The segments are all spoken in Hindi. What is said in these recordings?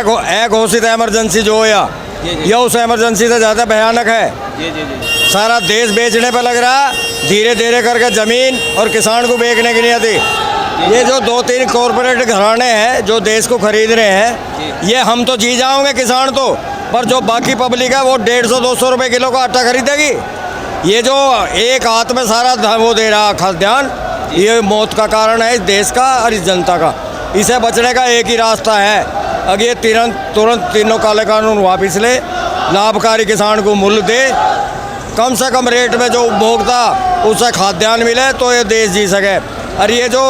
एक घोषित इमरजेंसी जो होया यह उस इमरजेंसी से ज़्यादा भयानक है। सारा देश बेचने पे लग रहा, धीरे धीरे करके ज़मीन और किसान को बेचने की नहीं आती। ये जो 2-3 कॉरपोरेट घराने हैं जो देश को खरीद रहे हैं, ये हम तो जी जाओगे किसान तो, पर जो बाकी पब्लिक है वो 150-200 रुपये किलो का आटा खरीदेगी। ये जो एक हाथ में सारा वो दे रहा खाद्यान्न, ये मौत का कारण है इस देश का और इस जनता का। इसे बचने का एक ही रास्ता है, अगर ये तुरंत तीनों काले कानून वापस ले, लाभकारी किसान को मूल्य दे, कम से कम रेट में जो उपभोक्ता उसे खाद्यान्न मिले तो ये देश जी सके। और ये जो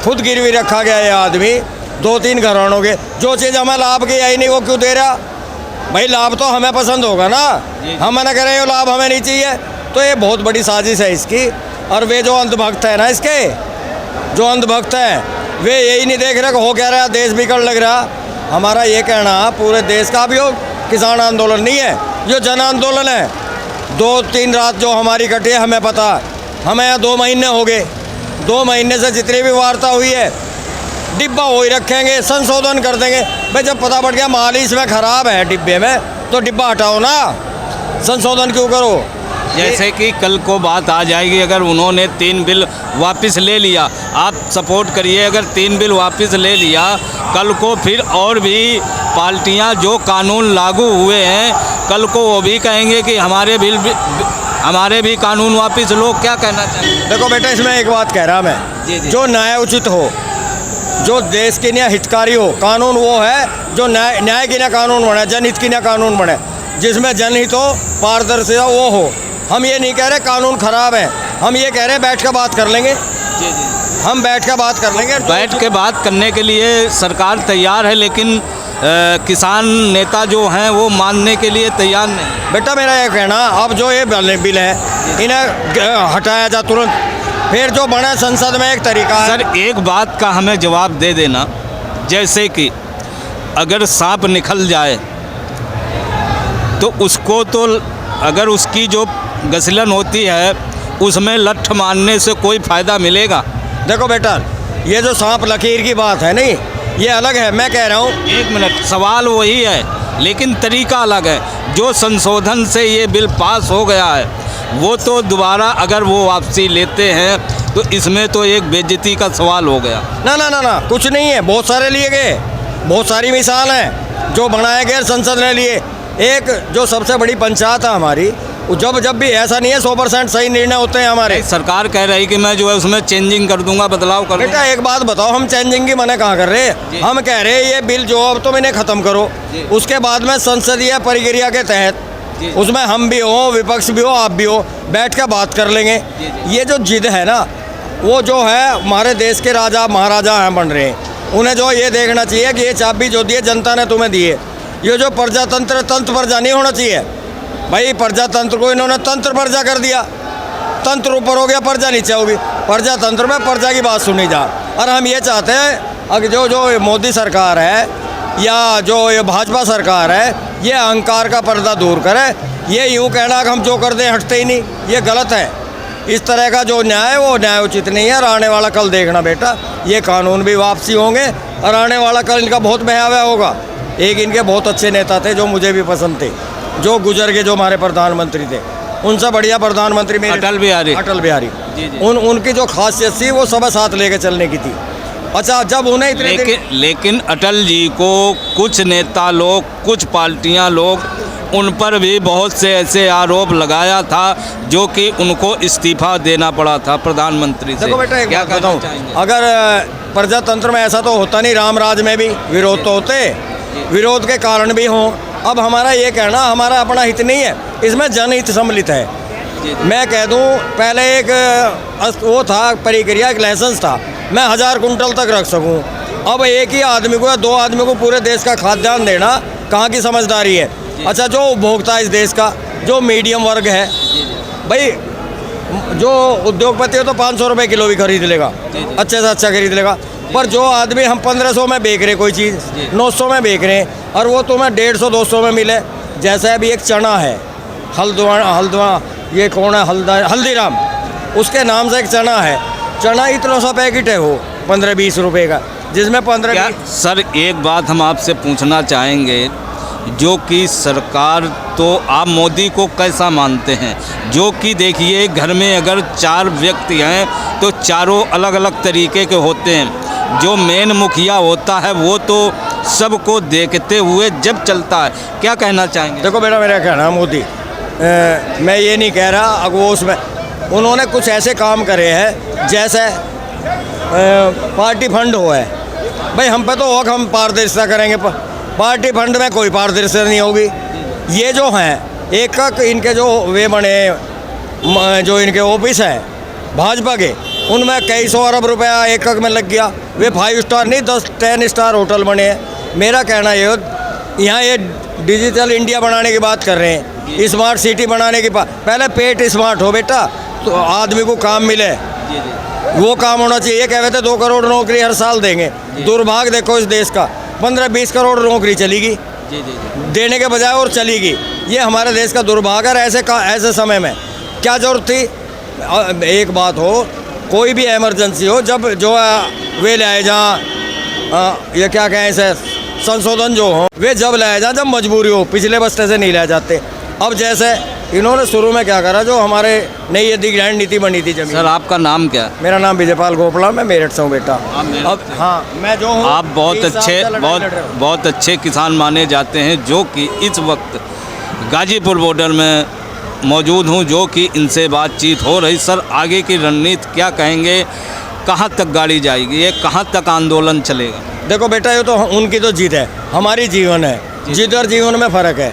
खुद गिरवी रखा गया है आदमी 2-3 घरानों के, जो चीज़ हमें लाभ की आई नहीं वो क्यों दे रहा? भाई लाभ तो हमें पसंद होगा ना, हम मना करें ये लाभ हमें नहीं चाहिए। तो ये बहुत बड़ी साजिश है इसकी। और वे जो अंधभक्त है ना, इसके जो अंधभक्त हैं वे यही नहीं देख रहे हो क्या रहा, देश बिगड़ लग रहा। हमारा ये कहना पूरे देश का भी हो, किसान आंदोलन नहीं है, जो जन आंदोलन है। 2-3 रात जो हमारी कटी है हमें पता, हमें यहाँ 2 महीने हो गए। 2 महीने से जितनी भी वार्ता हुई है डिब्बा वही रखेंगे, संशोधन कर देंगे। भाई जब पता पड़ गया माल ही इसमें ख़राब है डिब्बे में, तो डिब्बा हटाओ ना, संशोधन क्यों करो? जैसे कि कल को बात आ जाएगी, अगर उन्होंने 3 बिल वापस ले लिया, आप सपोर्ट करिए, अगर 3 बिल वापस ले लिया, कल को फिर और भी पार्टियां जो कानून लागू हुए हैं, कल को वो भी कहेंगे कि हमारे हमारे भी कानून वापस लो। क्या कहना चाहिए? देखो बेटा, इसमें एक बात कह रहा मैं, जो न्याय उचित हो, जो देश के लिए हितकारी हो, कानून वो है जो न्याय की ना कानून बने, जनहित की ना कानून बने, जिसमें जनहित हो, पारदर्शिता वो हो। हम ये नहीं कह रहे कानून ख़राब है, हम ये कह रहे हैं बैठ कर बात कर लेंगे। हम बैठ कर बात कर लेंगे। बैठ के बात करने के लिए सरकार तैयार है, लेकिन किसान नेता जो हैं वो मानने के लिए तैयार नहीं। बेटा मेरा ये कहना, अब जो ये बिल है इन्हें हटाया जा तुरंत, फिर जो बने संसद में एक तरीका है। सर एक बात का हमें जवाब दे देना, जैसे कि अगर सांप निकल जाए तो उसको तो अगर उसकी जो गसलन होती है उसमें लठ मारने से कोई फ़ायदा मिलेगा? देखो बेटा, ये जो सांप लकीर की बात है नहीं, ये अलग है। मैं कह रहा हूँ, 1 मिनट, सवाल वही है लेकिन तरीका अलग है। जो संशोधन से ये बिल पास हो गया है वो तो दोबारा अगर वो वापसी लेते हैं तो इसमें तो एक बेइज्जती का सवाल हो गया। ना ना ना ना, कुछ नहीं है, बहुत सारे लिए गए, बहुत सारी मिसाल हैं जो बनाए गए संसद ने लिए। एक जो सबसे बड़ी पंचायत है हमारी, जब भी ऐसा नहीं है 100% सही निर्णय होते हैं हमारे। सरकार कह रही कि मैं जो है उसमें चेंजिंग कर दूंगा, बदलाव कर दूंगा। बेटा एक बात बताओ, हम चेंजिंग की मना कहाँ कर रहे हैं? हम कह रहे हैं ये बिल जो अब तुम इन्हें ख़त्म करो, उसके बाद में संसदीय प्रक्रिया के तहत उसमें हम भी हो, विपक्ष भी हो, आप भी हो, बैठ कर बात कर लेंगे। ये जो जिद है ना, वो जो है हमारे देश के राजा महाराजा हैं बन रहे हैं, उन्हें जो ये देखना चाहिए कि ये चाबी जो दी है जनता ने तुम्हें दी है। ये जो प्रजातंत्र तंत्र प्रजा नहीं होना चाहिए भाई। प्रजातंत्र को इन्होंने तंत्र प्रजा कर दिया, तंत्र ऊपर हो गया, प्रजा नीचे होगी। प्रजातंत्र में प्रजा की बात सुनी जा। और हम ये चाहते हैं अगर जो मोदी सरकार है या जो ये भाजपा सरकार है, ये अहंकार का पर्दा दूर करे। ये यूँ कहना कि हम जो कर दें हटते ही नहीं, ये गलत है। इस तरह का जो न्याय वो न्याय उचित नहीं है। और आने वाला कल देखना बेटा, ये कानून भी वापसी होंगे और आने वाला कल इनका बहुत भयावह होगा। एक इनके बहुत अच्छे नेता थे जो मुझे भी पसंद थे, जो गुजर के जो हमारे प्रधानमंत्री थे, उनसे बढ़िया प्रधानमंत्री मेरे अटल बिहारी। उनकी जो खासियत थी वो सब साथ लेके चलने की थी। अच्छा, जब उन्हें लेकिन अटल जी को कुछ नेता लोग, कुछ पार्टियां लोग, उन पर भी बहुत से ऐसे आरोप लगाया था जो कि उनको इस्तीफा देना पड़ा था प्रधानमंत्री से। देखो बेटा एक बात बताऊं, अगर प्रजातंत्र में ऐसा तो होता नहीं, राम राज में भी विरोध तो होते, विरोध के कारण भी हों। अब हमारा ये कहना, हमारा अपना हित नहीं है, इसमें जनहित सम्मिलित है। मैं कह दूं, पहले एक वो था प्रक्रिया, एक लाइसेंस था, मैं 1000 कुंटल तक रख सकूं। अब एक ही आदमी को या 2 आदमी को पूरे देश का खाद्यान्न देना कहाँ की समझदारी है? अच्छा, जो उपभोक्ता इस देश का जो मीडियम वर्ग है भाई, जो उद्योगपति हो तो 500 रुपये किलो भी खरीद लेगा, अच्छे से अच्छा खरीद लेगा। पर जो आदमी हम 1500 में बेच रहे कोई चीज़, 900 में बेच रहे हैं, और वो तुम्हें 150-200 में मिले। जैसे अभी एक चना है, हल्द्वा ये कौन है, हल्दीराम, उसके नाम से एक चना है, चना इतना सा पैकेट है वो 15-20 रुपये का। जिसमें 15 क्या सर एक बात हम आपसे पूछना चाहेंगे, जो कि सरकार तो आप मोदी को कैसा मानते हैं, जो कि देखिए घर में अगर 4 व्यक्ति हैं तो चारों अलग अलग तरीके के होते हैं। जो मेन मुखिया होता है वो तो सबको देखते हुए जब चलता है, क्या कहना चाहेंगे? देखो बेटा, मेरा कहना है मोदी, मैं ये नहीं कह रहा, अब वो उसमें उन्होंने कुछ ऐसे काम करे हैं जैसे पार्टी फंड हुआ है। भाई हम पे तो हक, हम पारदर्शिता करेंगे, पार्टी फंड में कोई पारदर्शिता नहीं होगी। ये जो हैं एक इनके जो वे बने, जो इनके ऑफिस हैं भाजपा के, उनमें कई सौ अरब रुपया एक में लग गया। वे 5 स्टार नहीं 10 स्टार होटल बने हैं। मेरा कहना ये, यहाँ ये डिजिटल इंडिया बनाने की बात कर रहे हैं, स्मार्ट सिटी बनाने की बात। पहले पेट स्मार्ट हो बेटा तो आदमी को काम मिले, वो काम होना चाहिए। कह रहे थे 2 करोड़ नौकरी हर साल देंगे, दुर्भाग्य देखो इस देश का, 15-20 करोड़ नौकरी चलेगी देने के बजाय और चलेगी। ये हमारे देश का दुर्भाग्य है। ऐसे समय में क्या जरूरत थी? एक बात हो, कोई भी इमरजेंसी हो, जब जो वे लाए जहाँ ये क्या कहें इसे, संशोधन जो हो वे जब लाए जाए जब मजबूरी हो, पिछले बस्ते से नहीं लाए जाते। अब जैसे इन्होंने शुरू में क्या करा, जो हमारे नई अधिग्रहण नीति बनी थी जमीन। सर आपका नाम क्या है? मेरा नाम विजयपाल गोपला, मैं मेरठ से हूँ बेटा। अब हाँ, मैं जो हूँ, आप बहुत अच्छे किसान माने जाते हैं, जो कि इस वक्त गाजीपुर बॉर्डर में मौजूद हूँ, जो कि इनसे बातचीत हो रही। सर आगे की रणनीति क्या कहेंगे, कहाँ तक गाड़ी जाएगी, ये कहाँ तक आंदोलन चलेगा? देखो बेटा, ये तो उनकी तो जीत है, हमारी जीवन है। जीत और जीवन में फ़र्क है।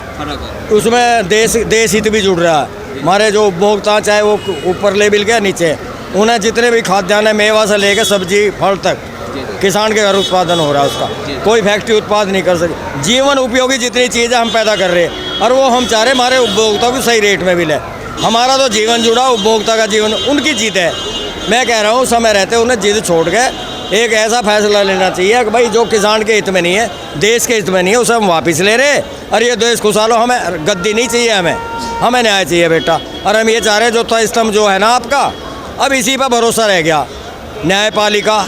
उसमें देश हित भी जुड़ रहा है। हमारे जो उपभोक्ता, चाहे वो ऊपर लेवल के नीचे, उन्हें जितने भी खाद्यान्न, मेवा से लेकर सब्जी फल तक, किसान के घर उत्पादन हो रहा है उसका। कोई फैक्ट्री उत्पाद नहीं कर सकती। जीवन उपयोगी जितनी चीज़ें हम पैदा कर रहे हैं, और वो हम चाह रहे हमारे उपभोक्ता को सही रेट में मिले। हमारा तो जीवन जुड़ा, उपभोक्ता का जीवन उनकी जीत है। मैं कह रहा हूँ समय रहते उन्हें जिद छोड़ के एक ऐसा फैसला लेना चाहिए कि भाई जो किसान के हित में नहीं है, देश के हित में नहीं है, उसे हम वापस ले रहे। और ये देश खुशहाल हो, हमें गद्दी नहीं चाहिए, हमें न्याय चाहिए बेटा। और हम ये चाह रहे हैं, जो तो स्तंभ जो है ना आपका, अब इसी पर भरोसा रह गया। न्यायपालिका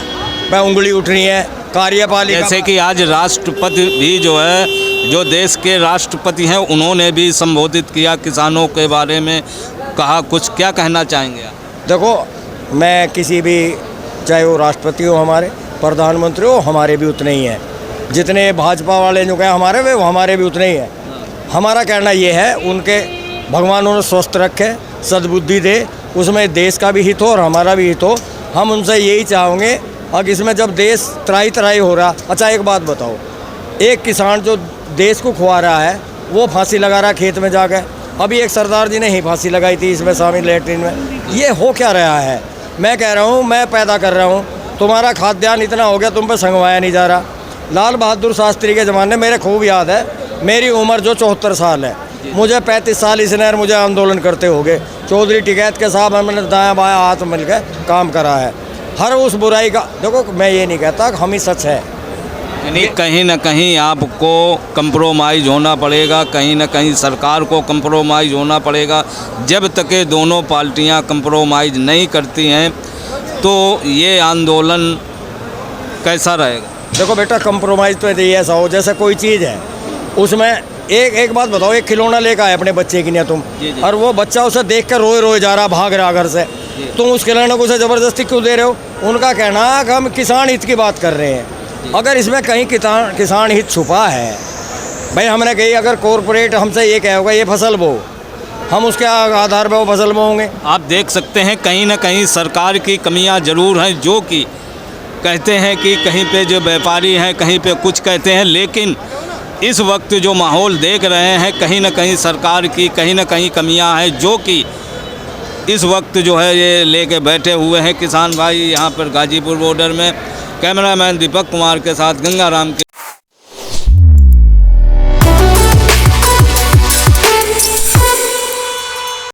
पे उंगली उठनी है, कार्यपालिका। जैसे कि आज राष्ट्रपति भी जो है, जो देश के राष्ट्रपति हैं, उन्होंने भी संबोधित किया किसानों के बारे में, कहा कुछ, क्या कहना चाहेंगे आप? देखो, मैं किसी भी, चाहे वो राष्ट्रपति हो, हमारे प्रधानमंत्री हो, हमारे भी उतने ही हैं। जितने भाजपा वाले जो कहे हमारे, वे वो हमारे भी उतने ही हैं। हमारा कहना ये है, उनके भगवान उन्हें स्वस्थ रखे, सद्बुद्धि दे, उसमें देश का भी हित हो और हमारा भी हित हो। हम उनसे यही चाहेंगे। और इसमें जब देश त्राही त्राही हो रहा, अच्छा एक बात बताओ, एक किसान जो देश को खुआ रहा है, वो फांसी लगा रहा है खेत में जाकर। अभी एक सरदार जी ने ही फांसी लगाई थी इसमें शामिल, लैट्रिन में। ये हो क्या रहा है? मैं कह रहा हूँ, मैं पैदा कर रहा हूँ, तुम्हारा खाद्यान्न इतना हो गया, तुम पे संगवाया नहीं जा रहा। लाल बहादुर शास्त्री के ज़माने मेरे खूब याद है, मेरी उम्र जो 74 साल है, मुझे 35 साल इसने मुझे आंदोलन करते हो गए। चौधरी टिकैत के साहब हमने दायां बायां हाथ मिलकर काम करा है। हर उस बुराई का, देखो मैं ये नहीं कहता हम ही सच है, यानी कहीं ना कहीं आपको कंप्रोमाइज़ होना पड़ेगा, कहीं ना कहीं सरकार को कंप्रोमाइज़ होना पड़ेगा। जब तक ये दोनों पार्टियां कंप्रोमाइज़ नहीं करती हैं तो ये आंदोलन कैसा रहेगा? देखो बेटा, कंप्रोमाइज़ तो ये ऐसा हो जैसे कोई चीज़ है, उसमें एक बात बताओ, एक खिलौना लेकर आए अपने बच्चे की, नहीं तुम, और वो बच्चा उसे देख कर रोए रोए जा रहा, भाग रहा घर से, तुम उस खिलौने को उसे ज़बरदस्ती क्यों दे रहे हो? उनका कहना है कि हम किसान हित की बात कर रहे हैं। अगर इसमें कहीं किसान हित छुपा है, भाई हमने कही अगर कॉरपोरेट हमसे ये कहेगा ये फसल बो, हम उसके आधार पर वो फसल बोएंगे। आप देख सकते हैं कहीं ना कहीं सरकार की कमियां ज़रूर हैं, जो कि कहते हैं कि कहीं पे जो व्यापारी हैं कहीं पे कुछ कहते हैं, लेकिन इस वक्त जो माहौल देख रहे हैं कहीं ना कहीं सरकार की कहीं ना कहीं कमियां हैं, जो कि इस वक्त जो है ये लेके बैठे हुए हैं किसान भाई यहाँ पर गाजीपुर बॉर्डर में। कैमरामैन दीपक कुमार के साथ गंगाराम के